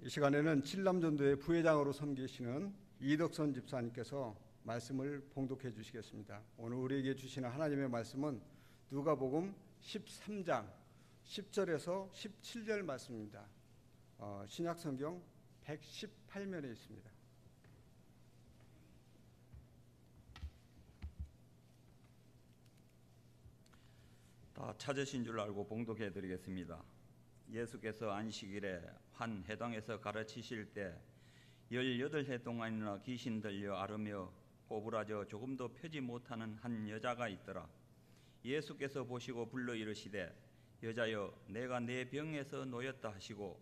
이 시간에는 칠남전도회 부회장으로 섬기시는 이덕선 집사님께서 말씀을 봉독해 주시겠습니다. 오늘 우리에게 주시는 하나님의 말씀은 누가복음 13장 10절에서 17절 말씀입니다. 신약성경 118면에 있습니다. 다 찾으신 줄 알고 봉독해 드리겠습니다. 예수께서 안식일에 한 회당에서 가르치실 때 18해 동안이나 귀신 들려 앓으며 꼬부라져 조금도 펴지 못하는 한 여자가 있더라. 예수께서 보시고 불러 이르시되 여자여 내가 내 병에서 놓였다 하시고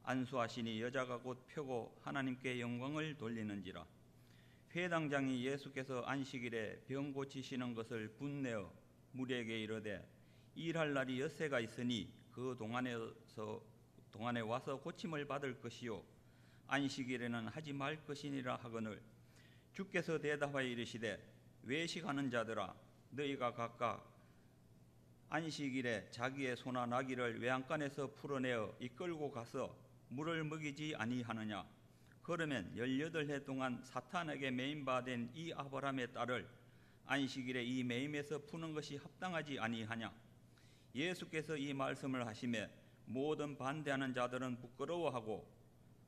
안수하시니 여자가 곧 펴고 하나님께 영광을 돌리는지라. 회당장이 예수께서 안식일에 병 고치시는 것을 분내어 무리에게 이르되 일할 날이 엿새가 있으니 그 동안에 와서 고침을 받을 것이요 안식일에는 하지 말 것이니라 하거늘 주께서 대답하여 이르시되 외식하는 자들아 너희가 각각 안식일에 자기의 소나 나귀를 외양간에서 풀어내어 이끌고 가서 물을 먹이지 아니하느냐. 그러면 18해 동안 사탄에게 매임받은 이 아브라함의 딸을 안식일에 이 매임에서 푸는 것이 합당하지 아니하냐. 예수께서 이 말씀을 하시매 모든 반대하는 자들은 부끄러워하고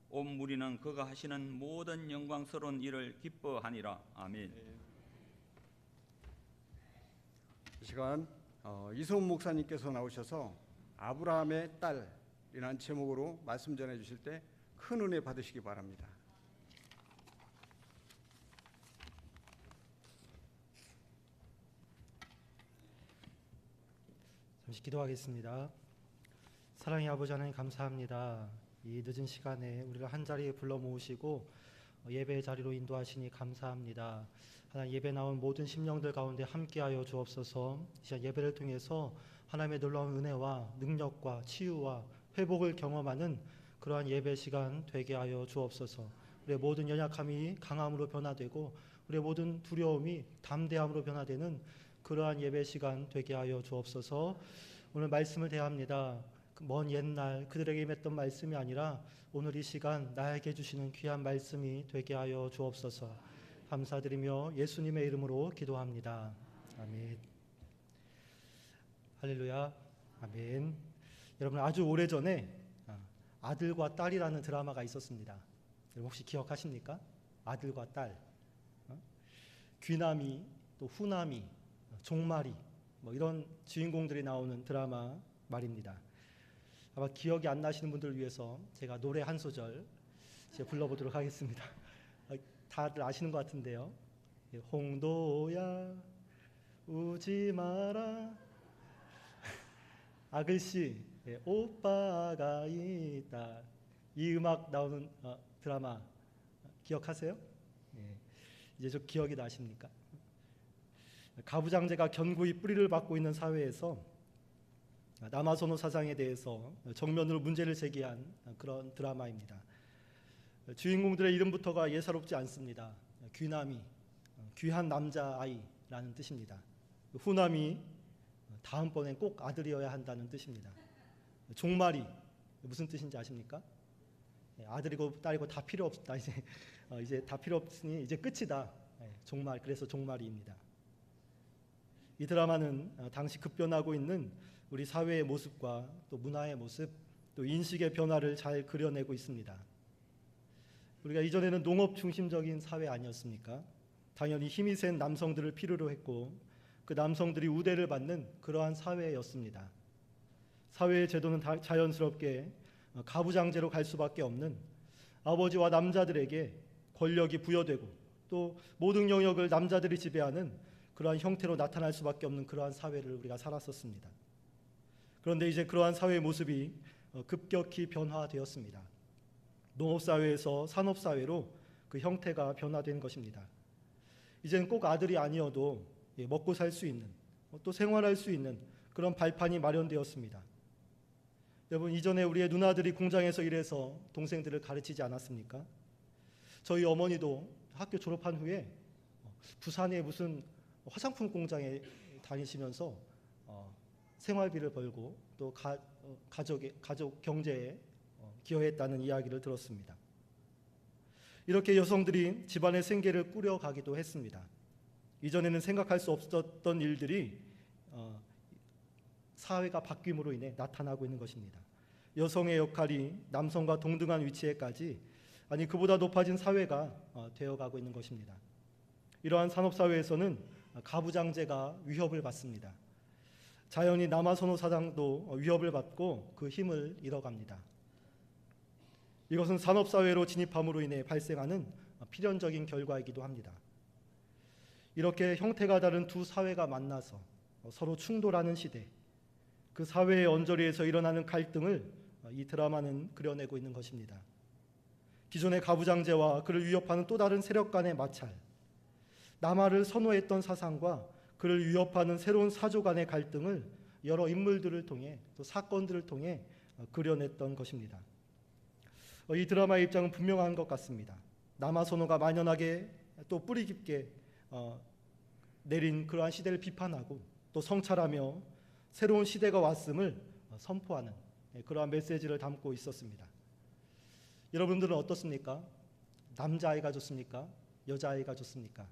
온 무리는 그가 하시는 모든 영광스러운 일을 기뻐하니라. 아멘. 이 시간 이소은 목사님께서 나오셔서 아브라함의 딸이라는 제목으로 말씀 전해 주실 때 큰 은혜 받으시기 바랍니다. 잠시 기도하겠습니다. 사랑의 아버지 하나님 감사합니다. 이 늦은 시간에 우리가 한자리에 불러 모으시고 예배의 자리로 인도하시니 감사합니다. 하나님 예배 나온 모든 심령들 가운데 함께하여 주옵소서. 이 시간 예배를 통해서 하나님의 놀라운 은혜와 능력과 치유와 회복을 경험하는 그러한 예배 시간 되게 하여 주옵소서. 우리의 모든 연약함이 강함으로 변화되고 우리의 모든 두려움이 담대함으로 변화되는 그러한 예배 시간 되게 하여 주옵소서. 오늘 말씀을 대합니다. 먼 옛날 그들에게 임했던 말씀이 아니라 오늘 이 시간 나에게 주시는 귀한 말씀이 되게 하여 주옵소서. 감사드리며 예수님의 이름으로 기도합니다. 아멘. 할렐루야. 아멘. 여러분 아주 오래전에 아들과 딸이라는 드라마가 있었습니다. 여러분 혹시 기억하십니까? 아들과 딸. 귀남이 또 후남이 종말이 이런 주인공들이 나오는 드라마 말입니다. 아마 기억이 안 나시는 분들을 위해서 제가 노래 한 소절 불러보도록 하겠습니다. 다들 아시는 것 같은데요. 홍도야 우지 마라 아글씨 오빠가 있다. 이 음악 나오는 드라마 기억하세요? 이제 좀 기억이 나십니까? 가부장제가 견고히 뿌리를 받고 있는 사회에서 남아선호 사상에 대해서 정면으로 문제를 제기한 그런 드라마입니다. 주인공들의 이름부터가 예사롭지 않습니다. 귀남이 귀한 남자아이라는 뜻입니다. 후남이 다음번엔 꼭 아들이어야 한다는 뜻입니다. 종말이 무슨 뜻인지 아십니까? 아들이고 딸이고 다 필요 없다. 이제 다 필요 없으니 이제 끝이다. 종말. 그래서 종말이입니다. 이 드라마는 당시 급변하고 있는 우리 사회의 모습과 또 문화의 모습, 또 인식의 변화를 잘 그려내고 있습니다. 우리가 이전에는 농업 중심적인 사회 아니었습니까? 당연히 힘이 센 남성들을 필요로 했고 그 남성들이 우대를 받는 그러한 사회였습니다. 사회의 제도는 자연스럽게 가부장제로 갈 수밖에 없는 아버지와 남자들에게 권력이 부여되고 또 모든 영역을 남자들이 지배하는 그러한 형태로 나타날 수밖에 없는 그러한 사회를 우리가 살았었습니다. 그런데 이제 그러한 사회의 모습이 급격히 변화되었습니다. 농업사회에서 산업사회로 그 형태가 변화된 것입니다. 이제는 꼭 아들이 아니어도 먹고 살 수 있는 또 생활할 수 있는 그런 발판이 마련되었습니다. 여러분 이전에 우리의 누나들이 공장에서 일해서 동생들을 가르치지 않았습니까? 저희 어머니도 학교 졸업한 후에 부산의 무슨 화장품 공장에 다니시면서 생활비를 벌고 또 가족 경제에 기여했다는 이야기를 들었습니다. 이렇게 여성들이 집안의 생계를 꾸려가기도 했습니다. 이전에는 생각할 수 없었던 일들이 사회가 바뀜으로 인해 나타나고 있는 것입니다. 여성의 역할이 남성과 동등한 위치에까지, 아니 그보다 높아진 사회가 되어가고 있는 것입니다. 이러한 산업사회에서는 가부장제가 위협을 받습니다. 자연히 남아선호 사상도 위협을 받고 그 힘을 잃어갑니다. 이것은 산업사회로 진입함으로 인해 발생하는 필연적인 결과이기도 합니다. 이렇게 형태가 다른 두 사회가 만나서 서로 충돌하는 시대, 그 사회의 언저리에서 일어나는 갈등을 이 드라마는 그려내고 있는 것입니다. 기존의 가부장제와 그를 위협하는 또 다른 세력 간의 마찰, 남아를 선호했던 사상과 그를 위협하는 새로운 사조 간의 갈등을 여러 인물들을 통해 또 사건들을 통해 그려냈던 것입니다. 이 드라마의 입장은 분명한 것 같습니다. 남아 선호가 만연하게 또 뿌리 깊게 내린 그러한 시대를 비판하고 또 성찰하며 새로운 시대가 왔음을 선포하는 그러한 메시지를 담고 있었습니다. 여러분들은 어떻습니까? 남자아이가 좋습니까? 여자아이가 좋습니까?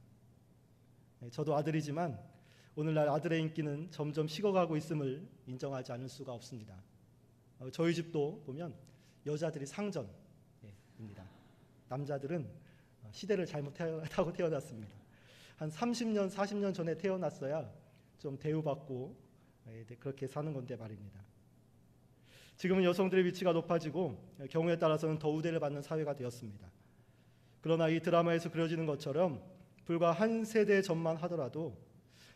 저도 아들이지만 오늘날 아들의 인기는 점점 식어가고 있음을 인정하지 않을 수가 없습니다. 저희 집도 보면 여자들이 상전입니다. 남자들은 시대를 잘못 타고 태어났습니다. 한 30년, 40년 전에 태어났어야 좀 대우받고 그렇게 사는 건데 말입니다. 지금은 여성들의 위치가 높아지고 경우에 따라서는 더 우대를 받는 사회가 되었습니다. 그러나 이 드라마에서 그려지는 것처럼 불과 한 세대 전만 하더라도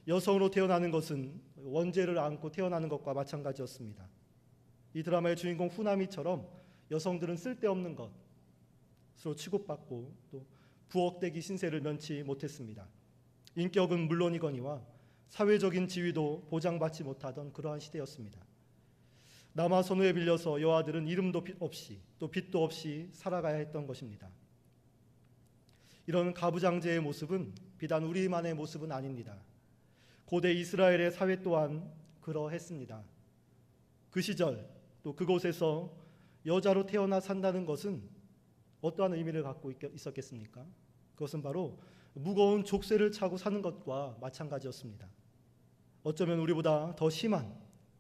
여성으로 태어나는 것은 원죄를 안고 태어나는 것과 마찬가지였습니다. 이 드라마의 주인공 후나미처럼 여성들은 쓸데없는 것으로 취급받고 또 부엌대기 신세를 면치 못했습니다. 인격은 물론이거니와 사회적인 지위도 보장받지 못하던 그러한 시대였습니다. 남아 선호에 빌려서 여아들은 이름도 없이 또 빛도 없이 살아가야 했던 것입니다. 이런 가부장제의 모습은 비단 우리만의 모습은 아닙니다. 고대 이스라엘의 사회 또한 그러했습니다. 그 시절 또 그곳에서 여자로 태어나 산다는 것은 어떠한 의미를 갖고 있었겠습니까? 그것은 바로 무거운 족쇄를 차고 사는 것과 마찬가지였습니다. 어쩌면 우리보다 더 심한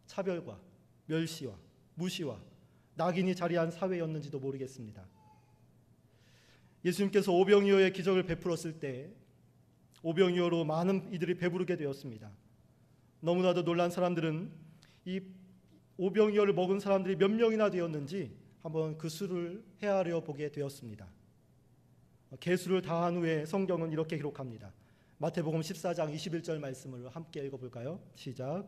차별과 멸시와 무시와 낙인이 자리한 사회였는지도 모르겠습니다. 예수님께서 오병이어의 기적을 베풀었을 때 오병이어로 많은 이들이 배부르게 되었습니다. 너무나도 놀란 사람들은 이 오병이어를 먹은 사람들이 몇 명이나 되었는지 한번 그 수를 헤아려 보게 되었습니다. 계수를 다한 후에 성경은 이렇게 기록합니다. 마태복음 14장 21절 말씀을 함께 읽어볼까요? 시작.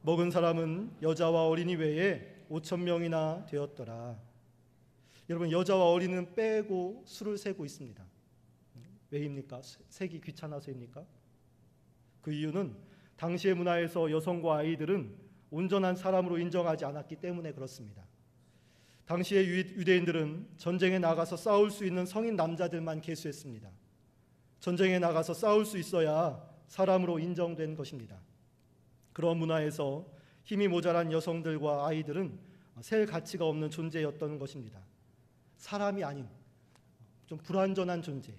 먹은 사람은 여자와 어린이 외에 5,000명이나 되었더라. 여러분, 여자와 어린이는 빼고 수를 세고 있습니다. 왜입니까? 세기 귀찮아서입니까? 그 이유는 당시의 문화에서 여성과 아이들은 온전한 사람으로 인정하지 않았기 때문에 그렇습니다. 당시의 유대인들은 전쟁에 나가서 싸울 수 있는 성인 남자들만 계수했습니다. 전쟁에 나가서 싸울 수 있어야 사람으로 인정된 것입니다. 그런 문화에서 힘이 모자란 여성들과 아이들은 셀 가치가 없는 존재였던 것입니다. 사람이 아닌 좀 불완전한 존재,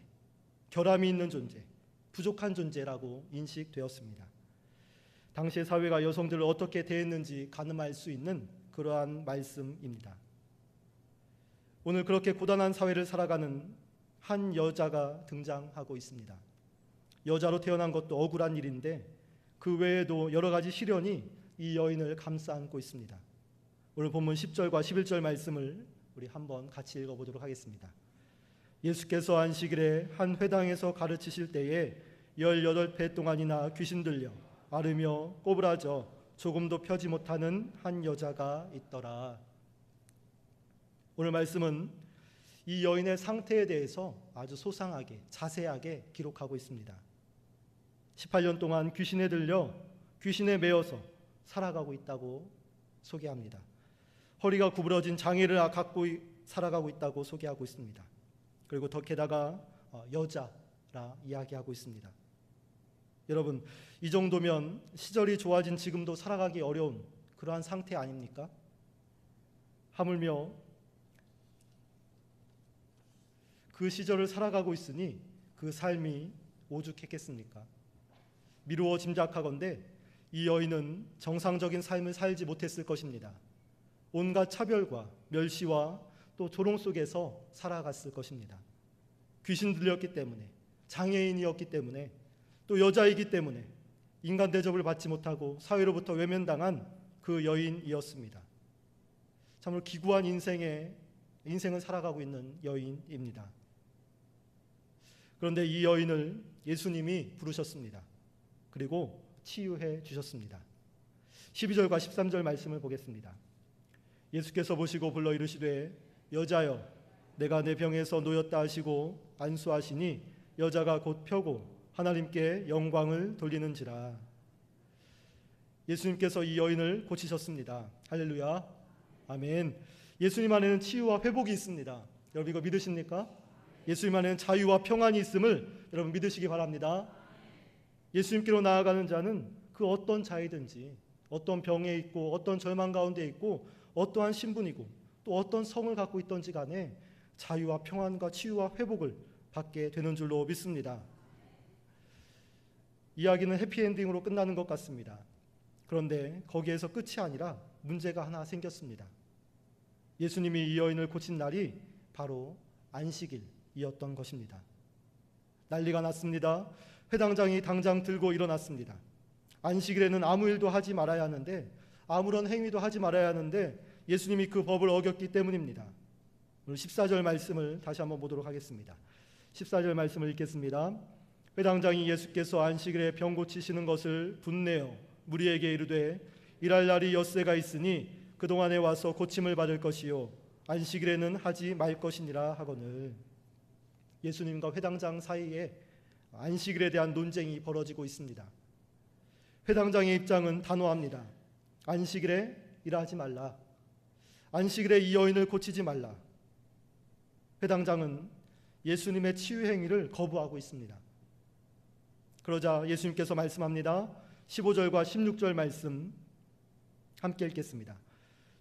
결함이 있는 존재, 부족한 존재라고 인식되었습니다. 당시의 사회가 여성들을 어떻게 대했는지 가늠할 수 있는 그러한 말씀입니다. 오늘 그렇게 고단한 사회를 살아가는 한 여자가 등장하고 있습니다. 여자로 태어난 것도 억울한 일인데 그 외에도 여러 가지 시련이 이 여인을 감싸 안고 있습니다. 오늘 본문 10절과 11절 말씀을 우리 한번 같이 읽어보도록 하겠습니다. 예수께서 안식일에 한 회당에서 가르치실 때에 18배 동안이나 귀신 들려 앓으며 꼬부라져 조금도 펴지 못하는 한 여자가 있더라. 오늘 말씀은 이 여인의 상태에 대해서 아주 소상하게 자세하게 기록하고 있습니다. 18년 동안 귀신에 들려 귀신에 매여서 살아가고 있다고 소개합니다. 허리가 구부러진 장애를 갖고 살아가고 있다고 소개하고 있습니다. 그리고 더 게다가 여자라 이야기하고 있습니다. 여러분, 이 정도면 시절이 좋아진 지금도 살아가기 어려운 그러한 상태 아닙니까? 하물며 그 시절을 살아가고 있으니 그 삶이 오죽했겠습니까? 미루어 짐작하건대 이 여인은 정상적인 삶을 살지 못했을 것입니다. 온갖 차별과 멸시와 또 조롱 속에서 살아갔을 것입니다. 귀신 들렸기 때문에, 장애인이었기 때문에, 또 여자이기 때문에 인간 대접을 받지 못하고 사회로부터 외면당한 그 여인이었습니다. 참으로 기구한 인생을 살아가고 있는 여인입니다. 그런데 이 여인을 예수님이 부르셨습니다. 그리고 치유해 주셨습니다. 12절과 13절 말씀을 보겠습니다. 예수께서 보시고 불러 이르시되 여자여 내가 내 병에서 놓였다 하시고 안수하시니 여자가 곧 펴고 하나님께 영광을 돌리는지라. 예수님께서 이 여인을 고치셨습니다. 할렐루야. 아멘. 예수님 안에는 치유와 회복이 있습니다. 여러분 이거 믿으십니까? 예수님 안에는 자유와 평안이 있음을 여러분 믿으시기 바랍니다. 예수님께로 나아가는 자는 그 어떤 자이든지, 어떤 병에 있고 어떤 절망 가운데 있고 어떠한 신분이고 또 어떤 성을 갖고 있던지 간에 자유와 평안과 치유와 회복을 받게 되는 줄로 믿습니다. 이야기는 해피엔딩으로 끝나는 것 같습니다. 그런데 거기에서 끝이 아니라 문제가 하나 생겼습니다. 예수님이 이 여인을 고친 날이 바로 안식일이었던 것입니다. 난리가 났습니다. 회당장이 당장 들고 일어났습니다. 안식일에는 아무 일도 하지 말아야 하는데, 아무런 행위도 하지 말아야 하는데 예수님이 그 법을 어겼기 때문입니다. 오늘 14절 말씀을 다시 한번 보도록 하겠습니다. 14절 말씀을 읽겠습니다. 회당장이 예수께서 안식일에 병 고치시는 것을 분내어 무리에게 이르되 일할 날이 엿새가 있으니 그동안에 와서 고침을 받을 것이요 안식일에는 하지 말 것이니라 하거늘. 예수님과 회당장 사이에 안식일에 대한 논쟁이 벌어지고 있습니다. 회당장의 입장은 단호합니다. 안식일에 일하지 말라. 안식일에 이 여인을 고치지 말라. 회당장은 예수님의 치유 행위를 거부하고 있습니다. 그러자 예수님께서 말씀합니다. 15절과 16절 말씀 함께 읽겠습니다.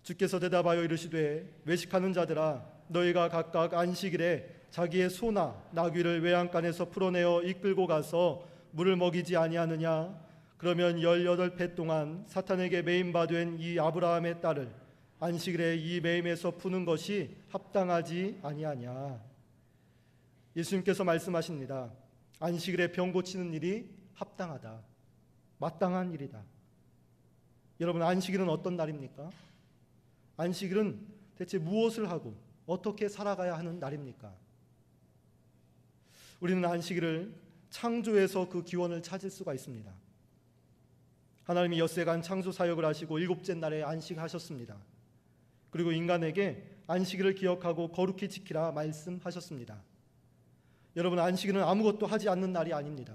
주께서 대답하여 이르시되 외식하는 자들아 너희가 각각 안식일에 자기의 소나 나귀를 외양간에서 풀어내어 이끌고 가서 물을 먹이지 아니하느냐? 그러면 18배 동안 사탄에게 매임바 된 이 아브라함의 딸을 안식일에 이 매임에서 푸는 것이 합당하지 아니하냐? 예수님께서 말씀하십니다. 안식일에 병 고치는 일이 합당하다. 마땅한 일이다. 여러분, 안식일은 어떤 날입니까? 안식일은 대체 무엇을 하고 어떻게 살아가야 하는 날입니까? 우리는 안식일을 창조에서 그 기원을 찾을 수가 있습니다. 하나님이 엿새간 창조 사역을 하시고 일곱째 날에 안식하셨습니다. 그리고 인간에게 안식일을 기억하고 거룩히 지키라 말씀하셨습니다. 여러분, 안식일은 아무것도 하지 않는 날이 아닙니다.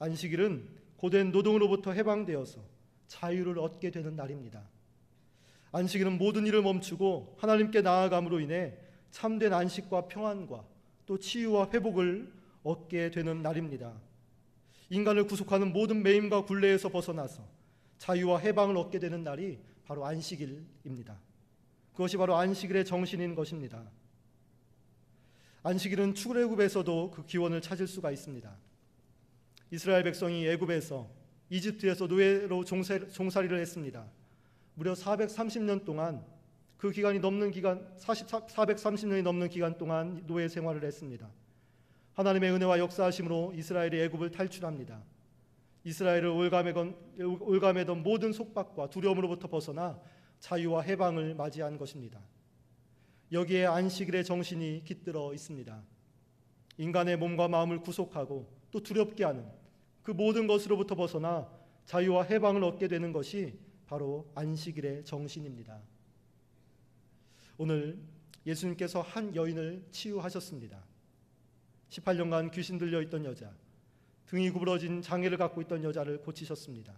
안식일은 고된 노동으로부터 해방되어서 자유를 얻게 되는 날입니다. 안식일은 모든 일을 멈추고 하나님께 나아감으로 인해 참된 안식과 평안과 또 치유와 회복을 얻게 되는 날입니다. 인간을 구속하는 모든 매임과 굴레에서 벗어나서 자유와 해방을 얻게 되는 날이 바로 안식일입니다. 그것이 바로 안식일의 정신인 것입니다. 안식일은 출애굽에서도 그 기원을 찾을 수가 있습니다. 이스라엘 백성이 애굽에서 이집트에서 노예로 종살이를 했습니다. 무려 430년 동안 그 기간이 넘는 기간 430년이 넘는 기간 동안 노예 생활을 했습니다. 하나님의 은혜와 역사하심으로 이스라엘이 애굽을 탈출합니다. 이스라엘을 올가매던 모든 속박과 두려움으로부터 벗어나 자유와 해방을 맞이한 것입니다. 여기에 안식일의 정신이 깃들어 있습니다. 인간의 몸과 마음을 구속하고 또 두렵게 하는 그 모든 것으로부터 벗어나 자유와 해방을 얻게 되는 것이 바로 안식일의 정신입니다. 오늘 예수님께서 한 여인을 치유하셨습니다. 18년간 귀신 들려 있던 여자, 등이 구부러진 장애를 갖고 있던 여자를 고치셨습니다.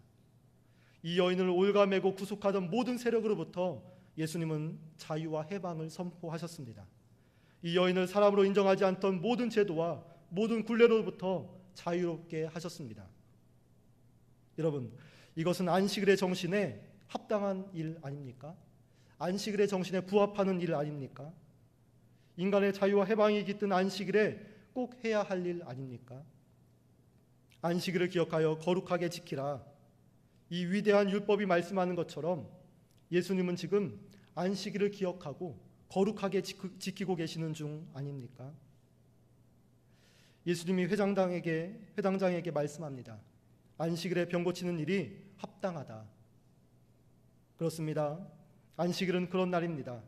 이 여인을 올가매고 구속하던 모든 세력으로부터 예수님은 자유와 해방을 선포하셨습니다. 이 여인을 사람으로 인정하지 않던 모든 제도와 모든 굴레로부터 자유롭게 하셨습니다. 여러분, 이것은 안식일의 정신에 합당한 일 아닙니까? 안식일의 정신에 부합하는 일 아닙니까? 인간의 자유와 해방이 깃든 안식일에 꼭 해야 할 일 아닙니까? 안식일을 기억하여 거룩하게 지키라. 이 위대한 율법이 말씀하는 것처럼 예수님은 지금 안식일을 기억하고 거룩하게 지키고 계시는 중 아닙니까? 예수님이 회당장에게 말씀합니다. 안식일에 병 고치는 일이 합당하다. 그렇습니다. 안식일은 그런 날입니다.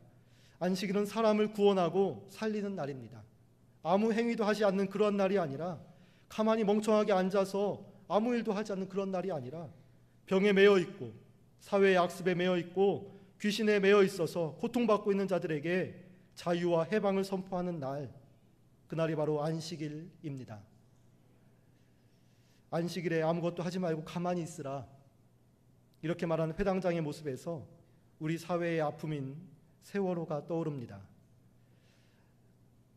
안식일은 사람을 구원하고 살리는 날입니다. 아무 행위도 하지 않는 그런 날이 아니라, 가만히 멍청하게 앉아서 아무 일도 하지 않는 그런 날이 아니라, 병에 매여 있고 사회의 악습에 매여 있고 귀신에 매여 있어서 고통받고 있는 자들에게 자유와 해방을 선포하는 날, 그날이 바로 안식일입니다. 안식일에 아무것도 하지 말고 가만히 있으라, 이렇게 말하는 회당장의 모습에서 우리 사회의 아픔인 세월호가 떠오릅니다.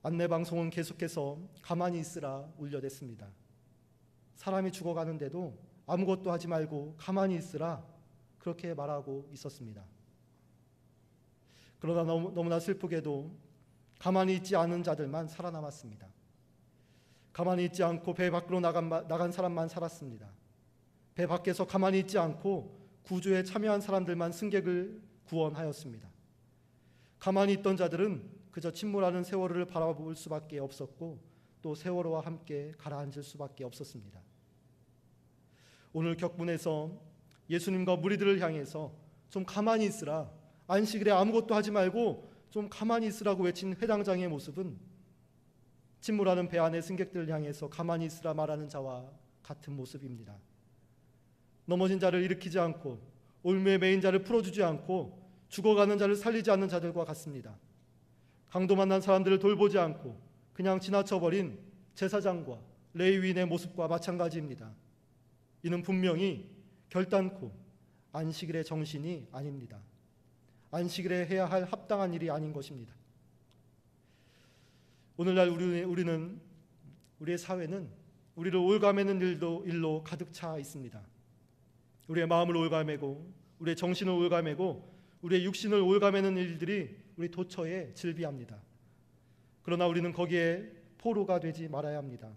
안내방송은 계속해서 가만히 있으라 울려댔습니다. 사람이 죽어가는데도 아무것도 하지 말고 가만히 있으라, 그렇게 말하고 있었습니다. 그러나 너무나 슬프게도 가만히 있지 않은 자들만 살아남았습니다. 가만히 있지 않고 배 밖으로 나간 사람만 살았습니다. 배 밖에서 가만히 있지 않고 구조에 참여한 사람들만 승객을 구원하였습니다. 가만히 있던 자들은 그저 침몰하는 세월호를 바라볼 수밖에 없었고, 또 세월호와 함께 가라앉을 수밖에 없었습니다. 오늘 격분에서 예수님과 무리들을 향해서 좀 가만히 있으라, 안식일에 아무것도 하지 말고 좀 가만히 있으라고 외친 회당장의 모습은 침몰하는 배 안의 승객들을 향해서 가만히 있으라 말하는 자와 같은 모습입니다. 넘어진 자를 일으키지 않고 올무에 매인 자를 풀어주지 않고 죽어가는 자를 살리지 않는 자들과 같습니다. 강도 만난 사람들을 돌보지 않고 그냥 지나쳐버린 제사장과 레위인의 모습과 마찬가지입니다. 이는 분명히 결단코 안식일의 정신이 아닙니다. 안식일에 해야 할 합당한 일이 아닌 것입니다. 오늘날 우리의 사회는 우리를 올가매는 일로 가득 차 있습니다. 우리의 마음을 올가매고 우리의 정신을 올가매고 우리의 육신을 올가매는 일들이 우리 도처에 즐비합니다. 그러나 우리는 거기에 포로가 되지 말아야 합니다.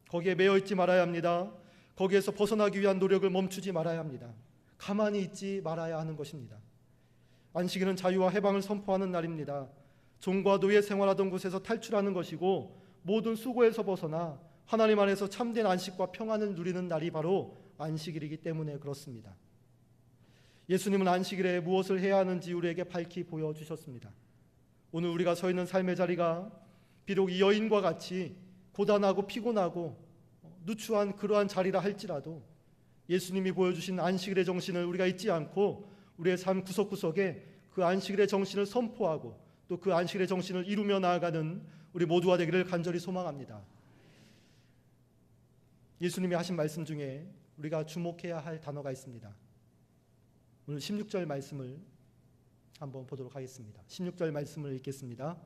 거기에 매여 있지 말아야 합니다. 거기에서 벗어나기 위한 노력을 멈추지 말아야 합니다. 가만히 있지 말아야 하는 것입니다. 안식일은 자유와 해방을 선포하는 날입니다. 종과 노예 생활하던 곳에서 탈출하는 것이고, 모든 수고에서 벗어나 하나님 안에서 참된 안식과 평안을 누리는 날이 바로 안식일이기 때문에 그렇습니다. 예수님은 안식일에 무엇을 해야 하는지 우리에게 밝히 보여주셨습니다. 오늘 우리가 서 있는 삶의 자리가 비록 이 여인과 같이 고단하고 피곤하고 누추한 그러한 자리라 할지라도, 예수님이 보여주신 안식일의 정신을 우리가 잊지 않고 우리의 삶 구석구석에 그 안식일의 정신을 선포하고 또 그 안식일의 정신을 이루며 나아가는 우리 모두가 되기를 간절히 소망합니다. 예수님이 하신 말씀 중에 우리가 주목해야 할 단어가 있습니다. 오늘 16절 말씀을 한번 보도록 하겠습니다. 16절 말씀을 읽겠습니다.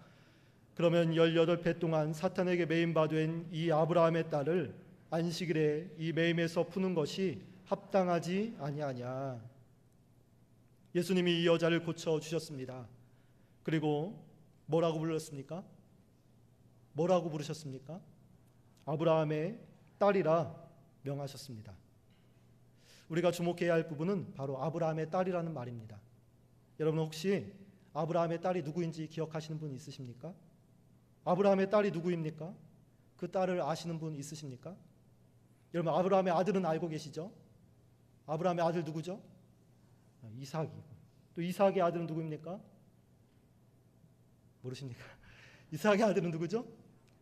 그러면 18배 동안 사탄에게 매임 바 된 이 아브라함의 딸을 안식일에 이 매임에서 푸는 것이 합당하지 아니하냐. 예수님이 이 여자를 고쳐주셨습니다. 그리고 뭐라고 불렀습니까? 뭐라고 부르셨습니까? 아브라함의 딸이라 명하셨습니다. 우리가 주목해야 할 부분은 바로 아브라함의 딸이라는 말입니다. 여러분, 혹시 아브라함의 딸이 누구인지 기억하시는 분 있으십니까? 아브라함의 딸이 누구입니까? 그 딸을 아시는 분 있으십니까? 여러분, 아브라함의 아들은 알고 계시죠? 아브라함의 아들 누구죠? 이삭이고, 또 이삭의 아들은 누구입니까? 모르십니까? 이삭의 아들은 누구죠?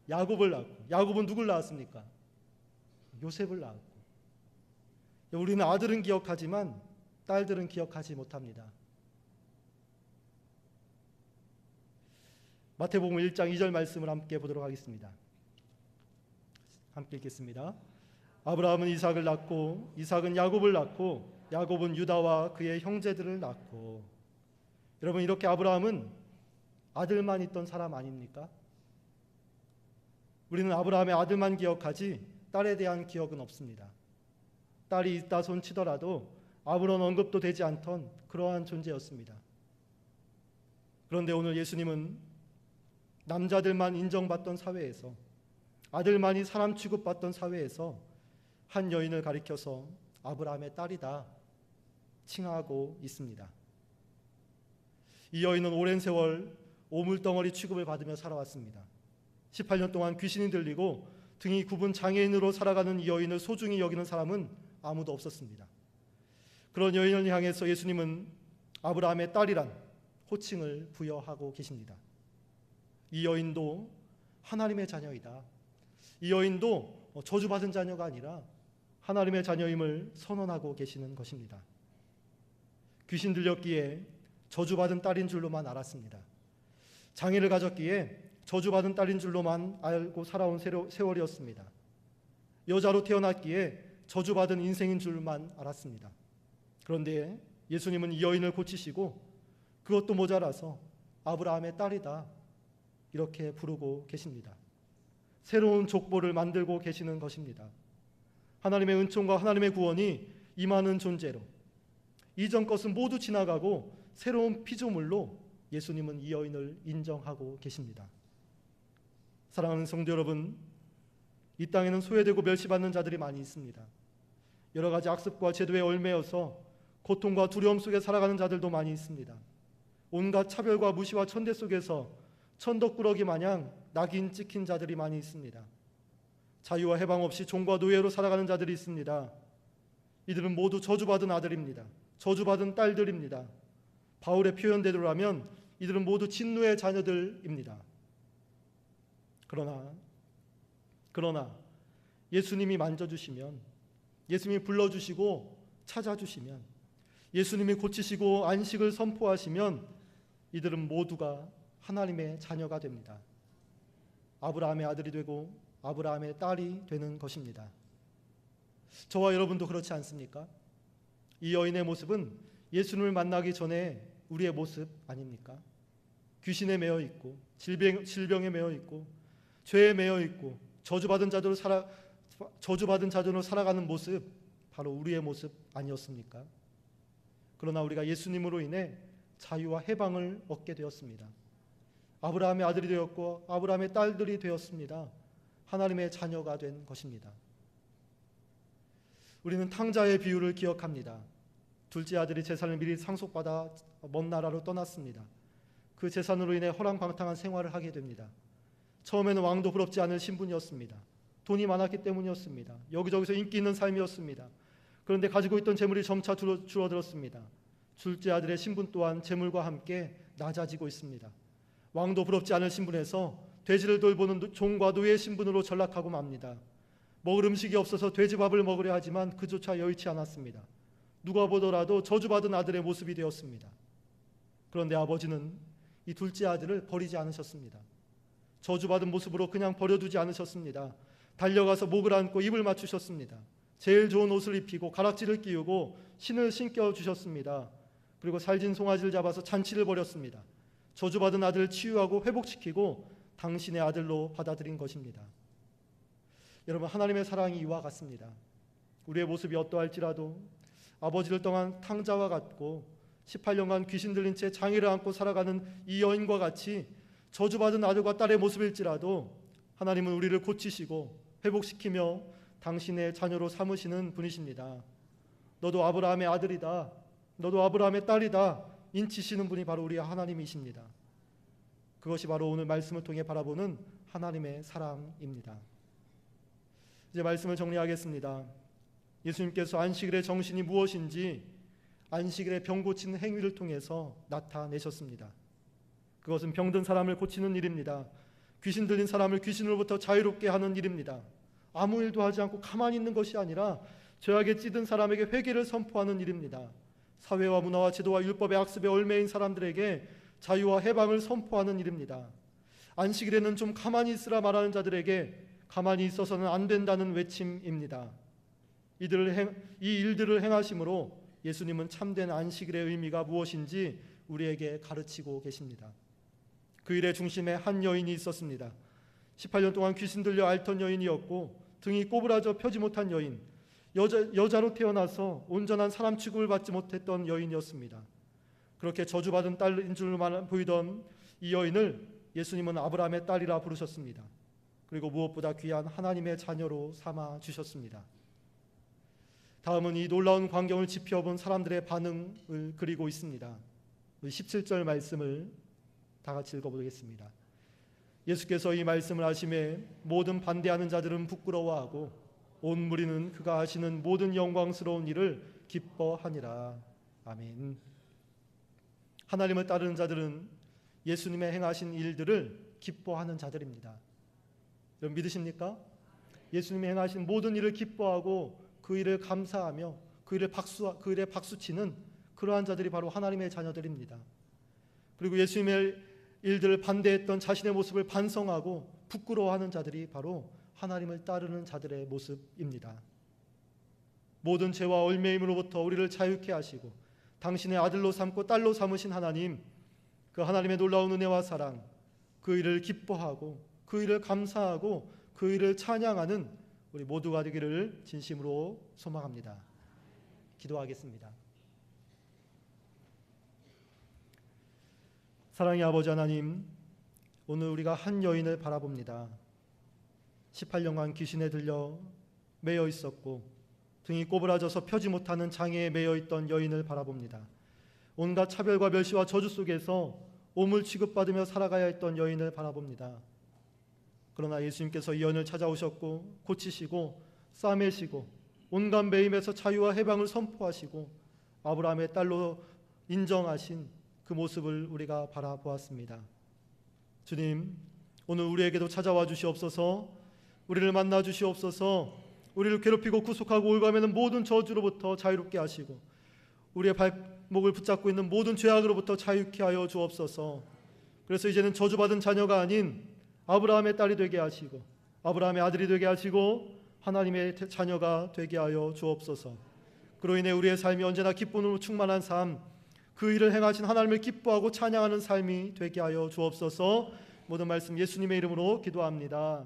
야곱을 낳고, 야곱은 누굴 낳았습니까? 요셉을 낳았고. 우리는 아들은 기억하지만 딸들은 기억하지 못합니다. 마태복음 1장 2절 말씀을 함께 보도록 하겠습니다. 함께 읽겠습니다. 아브라함은 이삭을 낳고, 이삭은 야곱을 낳고, 야곱은 유다와 그의 형제들을 낳고. 여러분, 이렇게 아브라함은 아들만 있던 사람 아닙니까? 우리는 아브라함의 아들만 기억하지 딸에 대한 기억은 없습니다. 딸이 있다 손치더라도 아무런 언급도 되지 않던 그러한 존재였습니다. 그런데 오늘 예수님은 남자들만 인정받던 사회에서, 아들만이 사람 취급받던 사회에서 한 여인을 가리켜서 아브라함의 딸이다 칭하고 있습니다. 이 여인은 오랜 세월 오물덩어리 취급을 받으며 살아왔습니다. 18년 동안 귀신이 들리고 등이 굽은 장애인으로 살아가는 이 여인을 소중히 여기는 사람은 아무도 없었습니다. 그런 여인을 향해서 예수님은 아브라함의 딸이란 호칭을 부여하고 계십니다. 이 여인도 하나님의 자녀이다. 이 여인도 저주받은 자녀가 아니라 하나님의 자녀임을 선언하고 계시는 것입니다. 귀신 들렸기에 저주받은 딸인 줄로만 알았습니다. 장애를 가졌기에 저주받은 딸인 줄로만 알고 살아온 세월이었습니다. 여자로 태어났기에 저주받은 인생인 줄만 알았습니다. 그런데 예수님은 이 여인을 고치시고 그것도 모자라서 아브라함의 딸이다 이렇게 부르고 계십니다. 새로운 족보를 만들고 계시는 것입니다. 하나님의 은총과 하나님의 구원이 임하는 존재로, 이전 것은 모두 지나가고 새로운 피조물로 예수님은 이 여인을 인정하고 계십니다. 사랑하는 성도 여러분, 이 땅에는 소외되고 멸시받는 자들이 많이 있습니다. 여러 가지 악습과 제도에 얽매여서 고통과 두려움 속에 살아가는 자들도 많이 있습니다. 온갖 차별과 무시와 천대 속에서 천덕꾸러기 마냥 낙인 찍힌 자들이 많이 있습니다. 자유와 해방 없이 종과 노예로 살아가는 자들이 있습니다. 이들은 모두 저주받은 아들입니다. 저주받은 딸들입니다. 바울의 표현대로라면 이들은 모두 진노의 자녀들입니다. 그러나 예수님이 만져주시면, 예수님이 불러주시고 찾아주시면, 예수님이 고치시고 안식을 선포하시면 이들은 모두가 하나님의 자녀가 됩니다. 아브라함의 아들이 되고 아브라함의 딸이 되는 것입니다. 저와 여러분도 그렇지 않습니까? 이 여인의 모습은 예수님을 만나기 전에 우리의 모습 아닙니까? 귀신에 매여 있고 질병에 매여 있고 죄에 매여 있고 저주받은 자들로 살아가는 모습, 바로 우리의 모습 아니었습니까? 그러나 우리가 예수님으로 인해 자유와 해방을 얻게 되었습니다. 아브라함의 아들이 되었고 아브라함의 딸들이 되었습니다. 하나님의 자녀가 된 것입니다. 우리는 탕자의 비유를 기억합니다. 둘째 아들이 재산을 미리 상속받아 먼 나라로 떠났습니다. 그 재산으로 인해 허랑방탕한 생활을 하게 됩니다. 처음에는 왕도 부럽지 않은 신분이었습니다. 돈이 많았기 때문이었습니다. 여기저기서 인기 있는 삶이었습니다. 그런데 가지고 있던 재물이 점차 줄어들었습니다. 둘째 아들의 신분 또한 재물과 함께 낮아지고 있습니다. 왕도 부럽지 않은 신분에서 돼지를 돌보는 종과 노예 신분으로 전락하고 맙니다. 먹을 음식이 없어서 돼지밥을 먹으려 하지만 그조차 여의치 않았습니다. 누가 보더라도 저주받은 아들의 모습이 되었습니다. 그런데 아버지는 이 둘째 아들을 버리지 않으셨습니다. 저주받은 모습으로 그냥 버려두지 않으셨습니다. 달려가서 목을 안고 입을 맞추셨습니다. 제일 좋은 옷을 입히고 가락지를 끼우고 신을 신겨주셨습니다. 그리고 살진 송아지를 잡아서 잔치를 벌였습니다. 저주받은 아들을 치유하고 회복시키고 당신의 아들로 받아들인 것입니다. 여러분, 하나님의 사랑이 이와 같습니다. 우리의 모습이 어떠할지라도 아버지를 떠난 탕자와 같고 18년간 귀신 들린 채 장애를 안고 살아가는 이 여인과 같이 저주받은 아들과 딸의 모습일지라도 하나님은 우리를 고치시고 회복시키며 당신의 자녀로 삼으시는 분이십니다. 너도 아브라함의 아들이다, 너도 아브라함의 딸이다 인치시는 분이 바로 우리 하나님이십니다. 그것이 바로 오늘 말씀을 통해 바라보는 하나님의 사랑입니다. 이제 말씀을 정리하겠습니다. 예수님께서 안식일의 정신이 무엇인지 안식일의 병 고치는 행위를 통해서 나타내셨습니다. 그것은 병든 사람을 고치는 일입니다. 귀신 들린 사람을 귀신으로부터 자유롭게 하는 일입니다. 아무 일도 하지 않고 가만히 있는 것이 아니라 죄악에 찌든 사람에게 회개를 선포하는 일입니다. 사회와 문화와 제도와 율법의 악습에 얽매인 사람들에게 자유와 해방을 선포하는 일입니다. 안식일에는 좀 가만히 있으라 말하는 자들에게 가만히 있어서는 안 된다는 외침입니다. 이 일들을 행하심으로 예수님은 참된 안식일의 의미가 무엇인지 우리에게 가르치고 계십니다. 그 일의 중심에 한 여인이 있었습니다. 18년 동안 귀신 들려 앓던 여인이었고 등이 꼬부라져 펴지 못한 여인, 여자로 태어나서 온전한 사람 취급을 받지 못했던 여인이었습니다. 그렇게 저주받은 딸인 줄만 보이던 이 여인을 예수님은 아브라함의 딸이라 부르셨습니다. 그리고 무엇보다 귀한 하나님의 자녀로 삼아 주셨습니다. 다음은 이 놀라운 광경을 지켜본 사람들의 반응을 그리고 있습니다. 17절 말씀을 다 같이 읽어보겠습니다. 예수께서 이 말씀을 하심에 모든 반대하는 자들은 부끄러워하고 온 무리는 그가 하시는 모든 영광스러운 일을 기뻐하니라. 아멘. 하나님을 따르는 자들은 예수님의 행하신 일들을 기뻐하는 자들입니다. 여러분 믿으십니까? 예수님이 행하신 모든 일을 기뻐하고 그 일을 감사하며 그 일에 박수치는 그러한 자들이 바로 하나님의 자녀들입니다. 그리고 예수님의 일들을 반대했던 자신의 모습을 반성하고 부끄러워하는 자들이 바로 하나님을 따르는 자들의 모습입니다. 모든 죄와 얽매임으로부터 우리를 자유케 하시고 당신의 아들로 삼고 딸로 삼으신 하나님, 그 하나님의 놀라운 은혜와 사랑, 그 일을 기뻐하고 그 일을 감사하고 그 일을 찬양하는 우리 모두가 되기를 진심으로 소망합니다. 기도하겠습니다. 사랑의 아버지 하나님, 오늘 우리가 한 여인을 바라봅니다. 18년간 귀신에 들려 매여 있었고 등이 꼬부라져서 펴지 못하는 장애에 매여 있던 여인을 바라봅니다. 온갖 차별과 멸시와 저주 속에서 오물 취급받으며 살아가야 했던 여인을 바라봅니다. 그러나 예수님께서 이 여인을 찾아오셨고 고치시고 싸매시고 온갖 매임에서 자유와 해방을 선포하시고 아브라함의 딸로 인정하신 그 모습을 우리가 바라보았습니다. 주님, 오늘 우리에게도 찾아와 주시옵소서. 우리를 만나 주시옵소서. 우리를 괴롭히고 구속하고 올가매는 모든 저주로부터 자유롭게 하시고 우리의 발목을 붙잡고 있는 모든 죄악으로부터 자유케 하여 주옵소서. 그래서 이제는 저주받은 자녀가 아닌 아브라함의 딸이 되게 하시고 아브라함의 아들이 되게 하시고 하나님의 자녀가 되게 하여 주옵소서. 그로 인해 우리의 삶이 언제나 기쁨으로 충만한 삶, 그 일을 행하신 하나님을 기뻐하고 찬양하는 삶이 되게 하여 주옵소서. 모든 말씀 예수님의 이름으로 기도합니다.